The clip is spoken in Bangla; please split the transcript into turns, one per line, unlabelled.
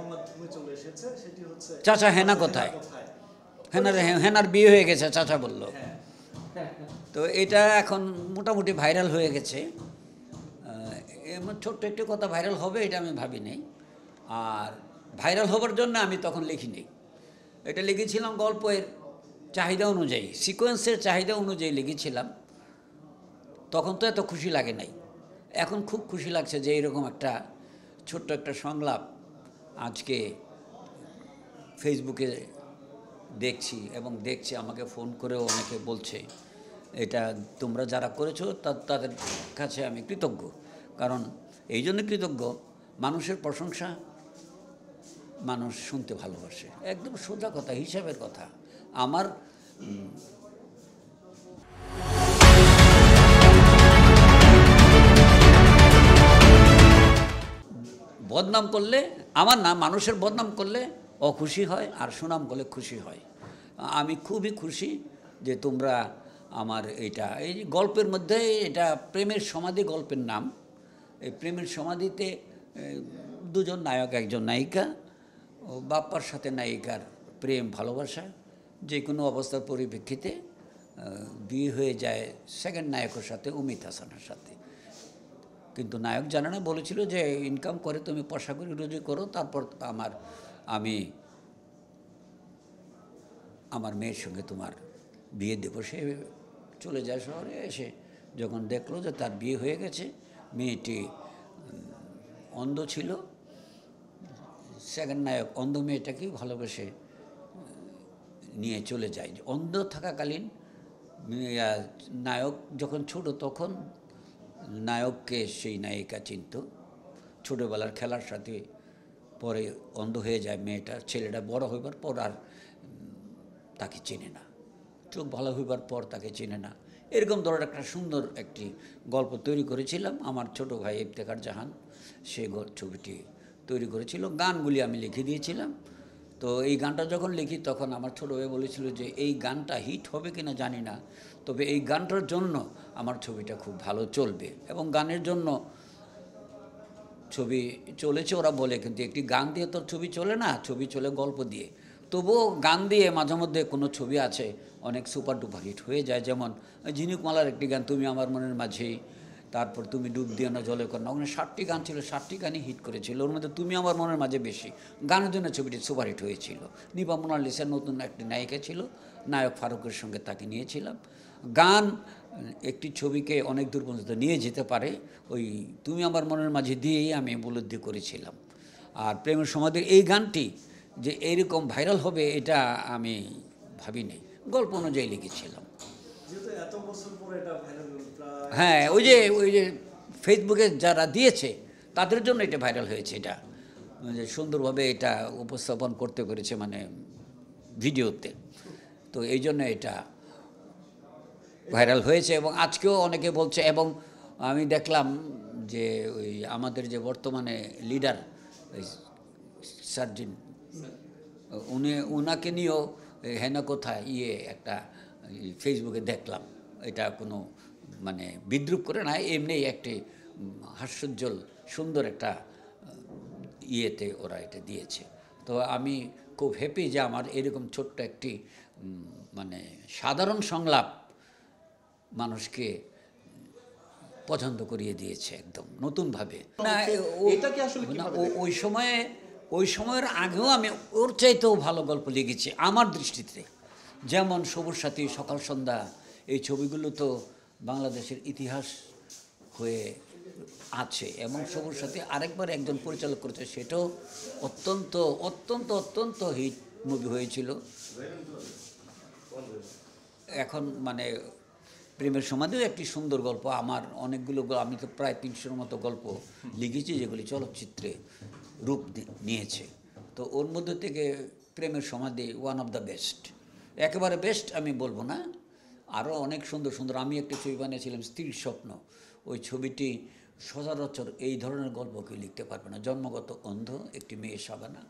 গণমাধ্যমে চলে এসেছে, সেটি হচ্ছে
চাচা হেনা কোথায়, হেনার বিয়ে হয়ে গেছে চাচা বলল। তো এটা এখন মোটামুটি ভাইরাল হয়ে গেছে। এমন ছোট্ট একটু কথা ভাইরাল হবে এটা আমি ভাবিনি। আর ভাইরাল হবার জন্য আমি তখন লিখিনি, এটা লিখেছিলাম গল্পের চাহিদা অনুযায়ী, সিকোয়েন্সের চাহিদা অনুযায়ী লিখেছিলাম। তখন তো এত খুশি লাগে নাই, এখন খুব খুশি লাগছে যে এইরকম একটা ছোট্ট একটা সংলাপ আজকে ফেসবুকে দেখছি, এবং দেখছি আমাকে ফোন করেও অনেকে বলছে এটা তোমরা যারা করেছো তাদের কাছে আমি কৃতজ্ঞ। কারণ এই জন্য কৃতজ্ঞ, মানুষের প্রশংসা মানুষ শুনতে ভালোবাসে, একদম সোজা কথা, হিসাবের কথা। আমার বদনাম করলে, আমার না, মানুষের বদনাম করলে অখুশি হয়, আর সুনাম করলে খুশি হয়। আমি খুবই খুশি যে তোমরা আমার এইটা, এই গল্পের মধ্যে, এটা প্রেমের সমাধি গল্পের নাম। এই প্রেমের সমাধিতে দুজন নায়ক একজন নায়িকা, ও বাপ্পার সাথে নায়িকার প্রেম ভালোবাসা, যে কোনো অবস্থার পরিপ্রেক্ষিতে বিয়ে হয়ে যায় সেকেন্ড নায়কের সাথে, অমিত হাসানের সাথে। কিন্তু নায়ক জানে না, বলেছিল যে ইনকাম করে তুমি পয়সা করে রুজি করো, তারপর আমি আমার মেয়ের সঙ্গে তোমার বিয়ে দেবো। সে চলে যায় শহরে, এসে যখন দেখলো যে তার বিয়ে হয়ে গেছে, মেয়েটি অন্ধ ছিল, সেকেন্ড নায়ক অন্ধ মেয়েটাকেই ভালোবেসে নিয়ে চলে যায়। অন্ধ থাকাকালীন নায়ক যখন ছোট, তখন নায়ককে সেই নায়িকা চিনত ছোটোবেলার খেলার সাথে। পরে অন্ধ হয়ে যায় মেয়েটা, ছেলেটা বড় হইবার পর আর তাকে চেনে না, চোখ ভালো হইবার পর তাকে চেনে না। এরকম ধরনের একটা সুন্দর একটি গল্প তৈরি করেছিলাম। আমার ছোট ভাই ইফতেখার জাহান সে ছবিটি তৈরি করেছিল, গানগুলি আমি লিখে দিয়েছিলাম। তো এই গানটা যখন লিখি তখন আমার ছোটো ভাই বলেছিল যে এই গানটা হিট হবে কিনা জানি না, তবে এই গানটার জন্য আমার ছবিটা খুব ভালো চলবে। এবং গানের জন্য ছবি চলেছে ওরা বলে, কিন্তু একটি গান দিয়ে তো ছবি চলে না, ছবি চলে গল্প দিয়ে। তবুও গান দিয়ে মাঝে মধ্যে কোনো ছবি আছে অনেক সুপার ডুপার হিট হয়ে যায়। যেমন ঝিনুকমালার একটি গান তুমি আমার মনের মাঝে, তারপর তুমি ডুব দিও না জলে কন্যা, ওখানে 60টি গান ছিল, 60টি গানই হিট করেছিল। ওর মধ্যে তুমি আমার মনের মাঝে বেশি, গানের জন্য ছবিটি সুপার হিট হয়েছিল। নিপা মোনালিসার নতুন একটি নায়িকা ছিল, নায়ক ফারুকের সঙ্গে তাকে নিয়েছিলাম। গান একটি ছবিকে অনেক দূর পর্যন্ত নিয়ে যেতে পারে, ওই তুমি আমার মনের মাঝে দিয়েই আমি উপলব্ধি করেছিলাম। আর প্রেমের সমাধির এই গানটি যে এইরকম ভাইরাল হবে এটা আমি ভাবিনি, গল্প অনুযায়ী লিখেছিলাম। হ্যাঁ, ওই যে ফেসবুকে যারা দিয়েছে তাদের জন্য এটা ভাইরাল হয়েছে। এটা যে সুন্দরভাবে এটা উপস্থাপন করতে পেরেছে, মানে ভিডিওতে, তো এই জন্য এটা ভাইরাল হয়েছে। এবং আজকেও অনেকে বলছে, এবং আমি দেখলাম যে ওই আমাদের যে বর্তমানে লিডার সার্জিন, ওনাকে নিয়েও হেনা কোথায় একটা ফেসবুকে দেখলাম। এটা কোনো মানে বিদ্রুপ করে না, এমনি একটি হাস্যোজ্জ্বল সুন্দর একটা ইয়েতে ওরা এটা দিয়েছে। তো আমি খুব হ্যাপি যে আমার এরকম ছোট্ট একটি মানে সাধারণ সংলাপ মানুষকে পছন্দ করিয়ে দিয়েছে একদম নতুনভাবে। না, ওই সময়ের আগেও আমি ওর চাইতেও ভালো গল্প লিখেছি আমার দৃষ্টিতে। যেমন সবুজ সাথী, সকাল সন্ধ্যা, এই ছবিগুলো তো বাংলাদেশের ইতিহাস হয়ে আছে। এবং সবুজ সাথী আরেকবার একজন পরিচালক করেছে, সেটাও অত্যন্ত অত্যন্ত অত্যন্ত হিট মুভি হয়েছিল। এখন মানে প্রেমের সমাধিও একটি সুন্দর গল্প। আমার অনেকগুলো, আমি তো প্রায় 300-এর মতো গল্প লিখেছি যেগুলি চলচ্চিত্রে রূপ নিয়েছে। তো ওর মধ্যে থেকে প্রেমের সমাধি ওয়ান অফ দ্য বেস্ট, একেবারে বেস্ট আমি বলবো না, আরও অনেক সুন্দর সুন্দর। আমি একটা ছবি বানিয়েছিলাম স্ত্রীর স্বপ্ন, ওই ছবিটি সচরাচর এই ধরনের গল্প কেউ লিখতে পারবে না। জন্মগত অন্ধ একটি মেয়ে শাবানা।